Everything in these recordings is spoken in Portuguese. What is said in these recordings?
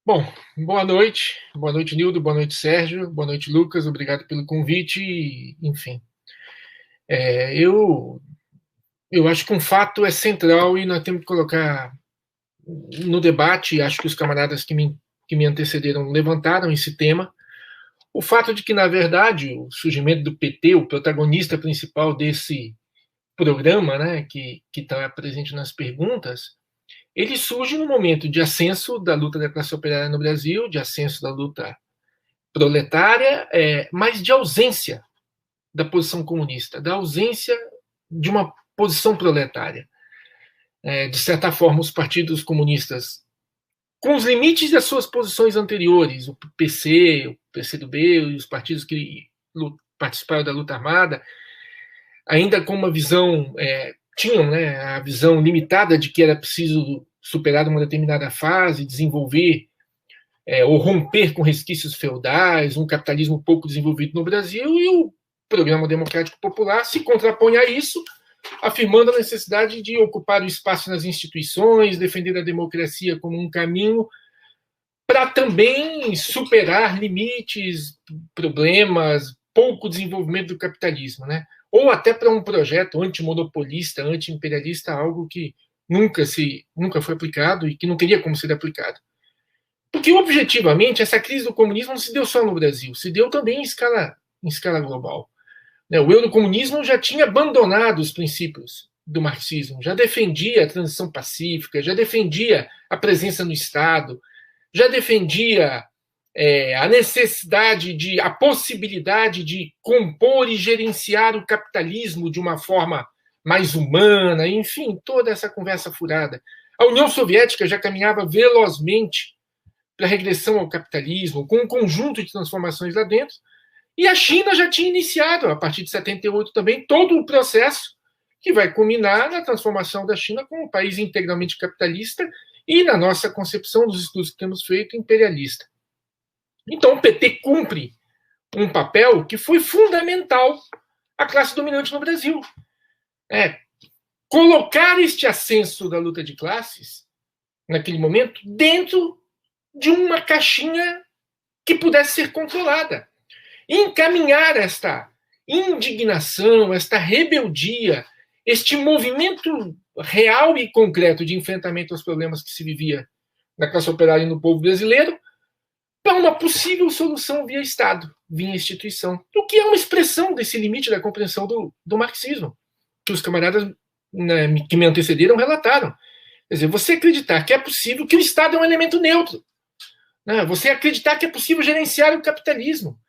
Bom, boa noite, Nildo, boa noite, Sérgio, boa noite, Lucas, obrigado pelo convite, enfim. É, eu, eu acho que um fato é central e nós temos que colocar no debate, acho que os camaradas que me antecederam levantaram esse tema, o fato de que, na verdade, o surgimento do PT, o protagonista principal desse programa, né, que está presente nas perguntas, ele surge no momento de ascenso da luta da classe operária no Brasil, de ascenso da luta proletária, mas de ausência da posição comunista, da ausência de uma posição proletária. De certa forma, os partidos comunistas, com os limites das suas posições anteriores, o PC, o PCdoB e os partidos que participaram da luta armada, ainda com uma visão, tinham, né, a visão limitada de que era preciso superar uma determinada fase, desenvolver ou romper com resquícios feudais, um capitalismo pouco desenvolvido no Brasil, e o Programa Democrático Popular se contrapõe a isso, afirmando a necessidade de ocupar o espaço nas instituições, defender a democracia como um caminho para também superar limites, problemas, pouco desenvolvimento do capitalismo, né? Ou até para um projeto antimonopolista, anti-imperialista, algo que nunca foi aplicado e que não teria como ser aplicado. Porque, objetivamente, essa crise do comunismo não se deu só no Brasil, se deu também em escala global. O eurocomunismo já tinha abandonado os princípios do marxismo, já defendia a transição pacífica, já defendia a presença no Estado, já defendia a necessidade a possibilidade de compor e gerenciar o capitalismo de uma forma mais humana, enfim, toda essa conversa furada. A União Soviética já caminhava velozmente para a regressão ao capitalismo, com um conjunto de transformações lá dentro, e a China já tinha iniciado, a partir de 78 também, todo o processo que vai culminar na transformação da China como um país integralmente capitalista e, na nossa concepção dos estudos que temos feito, imperialista. Então, o PT cumpre um papel que foi fundamental à classe dominante no Brasil. Colocar este ascenso da luta de classes, naquele momento, dentro de uma caixinha que pudesse ser controlada. Encaminhar esta indignação, esta rebeldia, este movimento real e concreto de enfrentamento aos problemas que se vivia na classe operária e no povo brasileiro, para uma possível solução via Estado, via instituição, o que é uma expressão desse limite da compreensão do marxismo, que os camaradas, né, que me antecederam relataram. Quer dizer, você acreditar que é possível, que o Estado é um elemento neutro, né? Você acreditar que é possível gerenciar o capitalismo,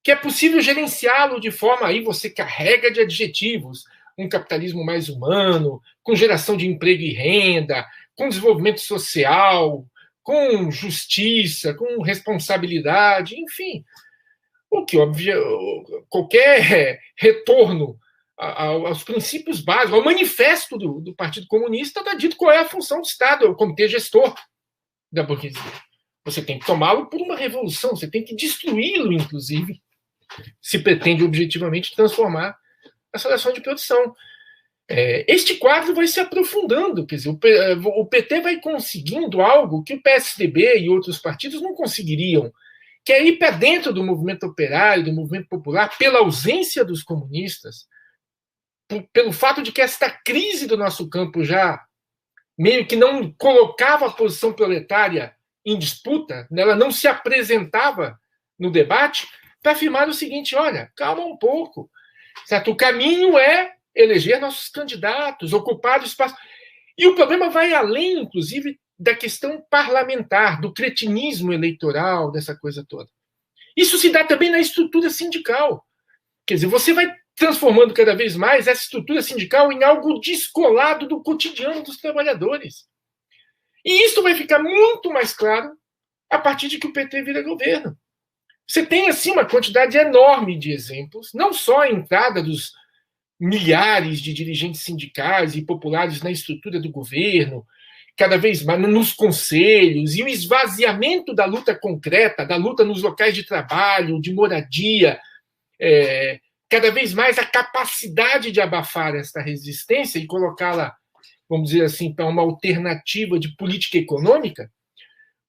que é possível gerenciá-lo de forma, aí você carrega de adjetivos, um capitalismo mais humano, com geração de emprego e renda, com desenvolvimento social, com justiça, com responsabilidade, enfim. O que, óbvio, qualquer retorno aos princípios básicos, ao manifesto do Partido Comunista, está dito qual é a função do Estado, é o comitê gestor da burguesia. Você tem que tomá-lo por uma revolução, você tem que destruí-lo, inclusive, se pretende objetivamente transformar a relação de produção. Este quadro vai se aprofundando, quer dizer, o PT vai conseguindo algo que o PSDB e outros partidos não conseguiriam, que é ir para dentro do movimento operário, do movimento popular, pela ausência dos comunistas, pelo fato de que esta crise do nosso campo já meio que não colocava a posição proletária em disputa, ela não se apresentava no debate, para afirmar o seguinte: olha, calma um pouco, certo? O caminho é eleger nossos candidatos, ocupar o espaço. E o problema vai além, inclusive, da questão parlamentar, do cretinismo eleitoral, dessa coisa toda. Isso se dá também na estrutura sindical. Quer dizer, você vai transformando cada vez mais essa estrutura sindical em algo descolado do cotidiano dos trabalhadores. E isso vai ficar muito mais claro a partir de que o PT vira governo. Você tem, assim, uma quantidade enorme de exemplos, não só a entrada dos milhares de dirigentes sindicais e populares na estrutura do governo, cada vez mais nos conselhos, e o esvaziamento da luta concreta, da luta nos locais de trabalho, de moradia, cada vez mais a capacidade de abafar esta resistência e colocá-la, vamos dizer assim, para uma alternativa de política econômica,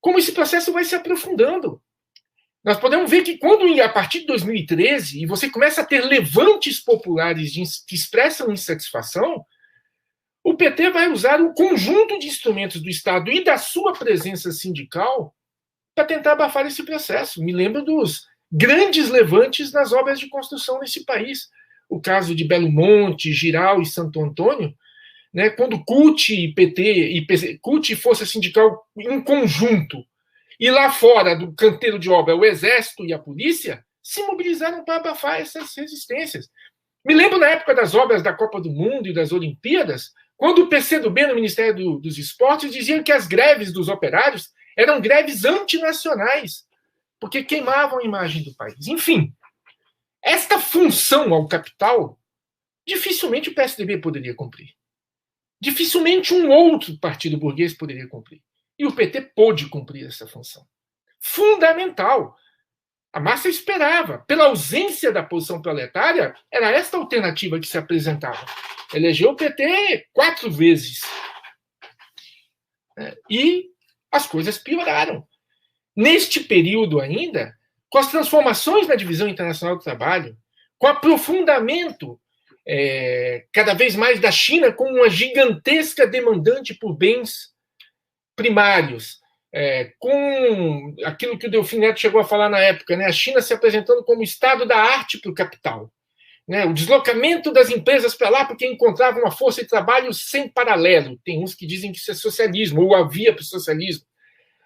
como esse processo vai se aprofundando. Nós podemos ver que quando, a partir de 2013, e você começa a ter levantes populares que expressam insatisfação, o PT vai usar um conjunto de instrumentos do Estado e da sua presença sindical para tentar abafar esse processo. Me lembro dos grandes levantes nas obras de construção nesse país. O caso de Belo Monte, Giral e Santo Antônio, né, quando CUT e PT, CUT e Força Sindical em conjunto, e lá fora do canteiro de obra, o Exército e a Polícia se mobilizaram para abafar essas resistências. Me lembro na época das obras da Copa do Mundo e das Olimpíadas, quando o PCdoB, no Ministério dos Esportes, dizia que as greves dos operários eram greves antinacionais, porque queimavam a imagem do país. Enfim, esta função ao capital, dificilmente o PSDB poderia cumprir. Dificilmente um outro partido burguês poderia cumprir. E o PT pôde cumprir essa função. Fundamental. A massa esperava. Pela ausência da posição proletária, era esta alternativa que se apresentava. Elegeu o PT 4 vezes. E as coisas pioraram. Neste período ainda, com as transformações na divisão internacional do trabalho, com o aprofundamento cada vez mais da China como uma gigantesca demandante por bens primários, com aquilo que o Delfim Neto chegou a falar na época, né, a China se apresentando como o estado da arte para o capital, né, o deslocamento das empresas para lá porque encontravam uma força de trabalho sem paralelo. Tem uns que dizem que isso é socialismo, ou havia para o socialismo.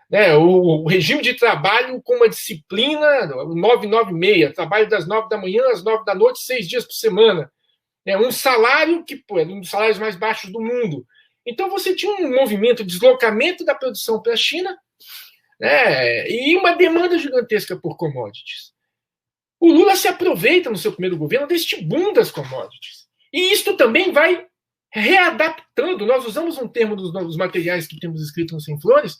Né, o regime de trabalho com uma disciplina 996, trabalho das 9 da manhã às 9 da noite, 6 dias por semana. Um salário que é um dos salários mais baixos do mundo. Então você tinha um movimento de deslocamento da produção para a China, né, e uma demanda gigantesca por commodities. O Lula se aproveita no seu primeiro governo deste boom das commodities. E isto também vai readaptando, nós usamos um termo dos materiais que temos escrito no Sem Flores,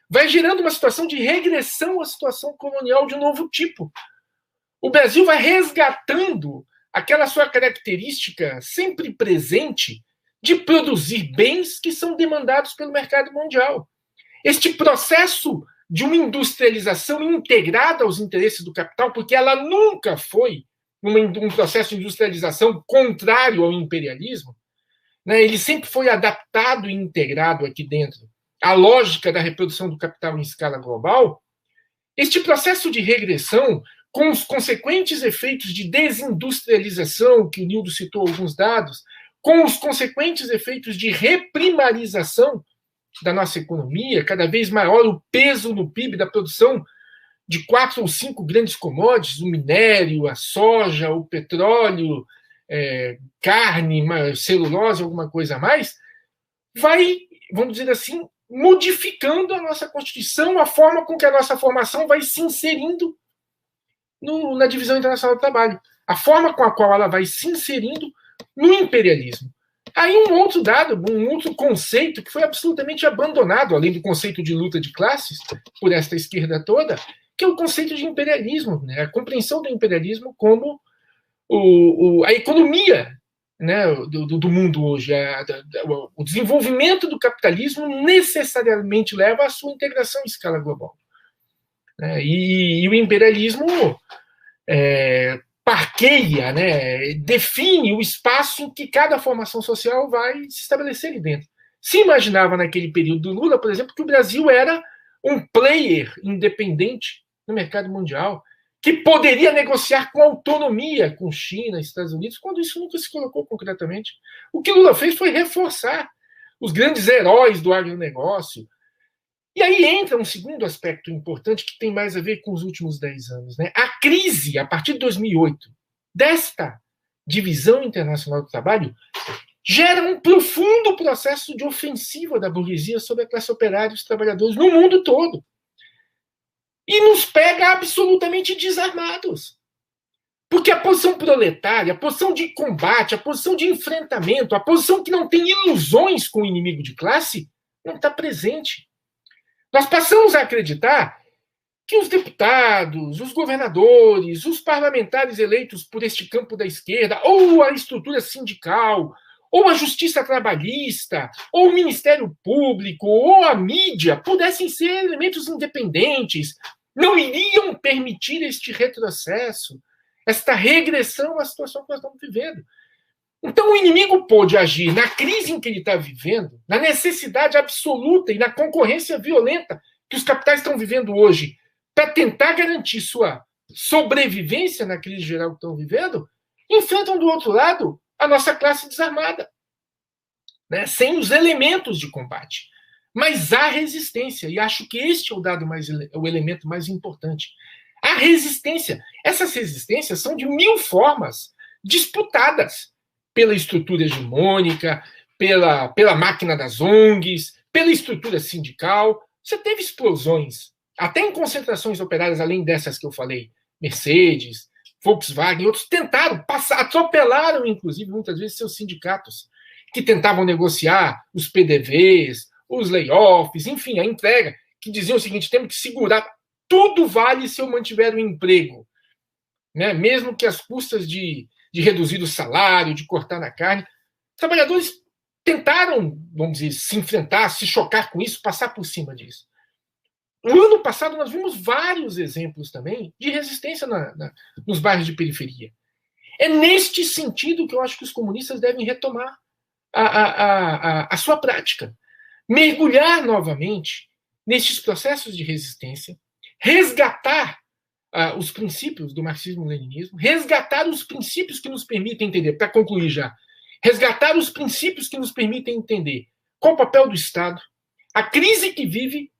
vai gerando uma situação de regressão à situação colonial de um novo tipo. O Brasil vai resgatando aquela sua característica sempre presente de produzir bens que são demandados pelo mercado mundial. Este processo de uma industrialização integrada aos interesses do capital, porque ela nunca foi um processo de industrialização contrário ao imperialismo, né? Ele sempre foi adaptado e integrado aqui dentro à lógica da reprodução do capital em escala global. Este processo de regressão, com os consequentes efeitos de desindustrialização, que o Nildo citou alguns dados, com os consequentes efeitos de reprimarização da nossa economia, cada vez maior o peso no PIB da produção de 4 ou 5 grandes commodities, o minério, a soja, o petróleo, carne, celulose, alguma coisa a mais, vai, vamos dizer assim, modificando a nossa Constituição, a forma com que a nossa formação vai se inserindo na divisão internacional do trabalho, a forma com a qual ela vai se inserindo no imperialismo. Aí um outro dado, um outro conceito que foi absolutamente abandonado, além do conceito de luta de classes, por esta esquerda toda, que é o conceito de imperialismo, né? A compreensão do imperialismo como a economia, né, do mundo hoje. O desenvolvimento do capitalismo necessariamente leva à sua integração em escala global. E o imperialismo parqueia, né, define o espaço em que cada formação social vai se estabelecer ali dentro. Se imaginava naquele período do Lula, por exemplo, que o Brasil era um player independente no mercado mundial, que poderia negociar com autonomia com China e Estados Unidos, quando isso nunca se colocou concretamente. O que Lula fez foi reforçar os grandes heróis do agronegócio. E aí entra um segundo aspecto importante que tem mais a ver com os últimos 10 anos. Né? A crise, a partir de 2008, desta divisão internacional do trabalho, gera um profundo processo de ofensiva da burguesia sobre a classe operária e os trabalhadores no mundo todo. E nos pega absolutamente desarmados. Porque a posição proletária, a posição de combate, a posição de enfrentamento, a posição que não tem ilusões com o inimigo de classe, não está presente. Nós passamos a acreditar que os deputados, os governadores, os parlamentares eleitos por este campo da esquerda, ou a estrutura sindical, ou a justiça trabalhista, ou o Ministério Público, ou a mídia pudessem ser elementos independentes, não iriam permitir este retrocesso, esta regressão à situação que nós estamos vivendo. Então, o inimigo pôde agir na crise em que ele está vivendo, na necessidade absoluta e na concorrência violenta que os capitais estão vivendo hoje, para tentar garantir sua sobrevivência na crise geral que estão vivendo, enfrentam do outro lado a nossa classe desarmada, né, sem os elementos de combate. Mas há resistência, e acho que este é o elemento mais importante. A resistência. Essas resistências são de 1000 formas disputadas pela estrutura hegemônica, pela máquina das ONGs, pela estrutura sindical. Você teve explosões, até em concentrações operárias, além dessas que eu falei, Mercedes, Volkswagen, outros tentaram, atropelaram, inclusive, muitas vezes, seus sindicatos, que tentavam negociar os PDVs, os layoffs, enfim, a entrega, que diziam o seguinte: temos que segurar, tudo vale se eu mantiver o emprego, né? Mesmo que às custas de reduzir o salário, de cortar na carne. Trabalhadores tentaram, vamos dizer, se enfrentar, se chocar com isso, passar por cima disso. No ano passado, nós vimos vários exemplos também de resistência nos bairros de periferia. É neste sentido que eu acho que os comunistas devem retomar a sua prática. Mergulhar novamente nestes processos de resistência, resgatar os princípios do marxismo-leninismo, resgatar os princípios que nos permitem entender, para concluir já, resgatar os princípios que nos permitem entender qual o papel do Estado, a crise que vive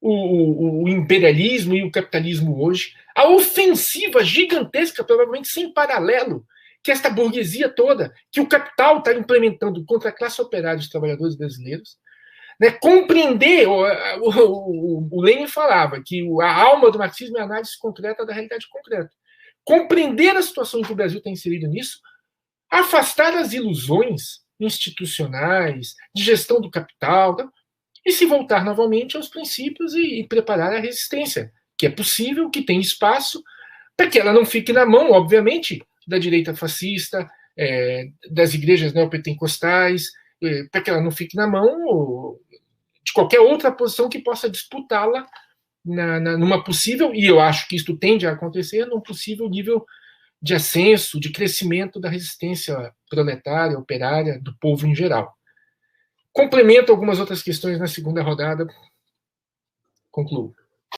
o imperialismo e o capitalismo hoje, a ofensiva gigantesca, provavelmente sem paralelo, que esta burguesia toda, que o capital está implementando contra a classe operária dos trabalhadores brasileiros, né? Compreender, o Lenin falava que a alma do marxismo é a análise concreta da realidade concreta. Compreender a situação em que o Brasil está inserido nisso, afastar as ilusões institucionais, de gestão do capital, e se voltar novamente aos princípios e preparar a resistência, que é possível, que tem espaço, para que ela não fique na mão, obviamente, da direita fascista, das igrejas neopentecostais, para que ela não fique na mão de qualquer outra posição que possa disputá-la numa possível, e eu acho que isso tende a acontecer, num possível nível de ascenso, de crescimento da resistência proletária, operária, do povo em geral. Complemento algumas outras questões na segunda rodada. Concluo.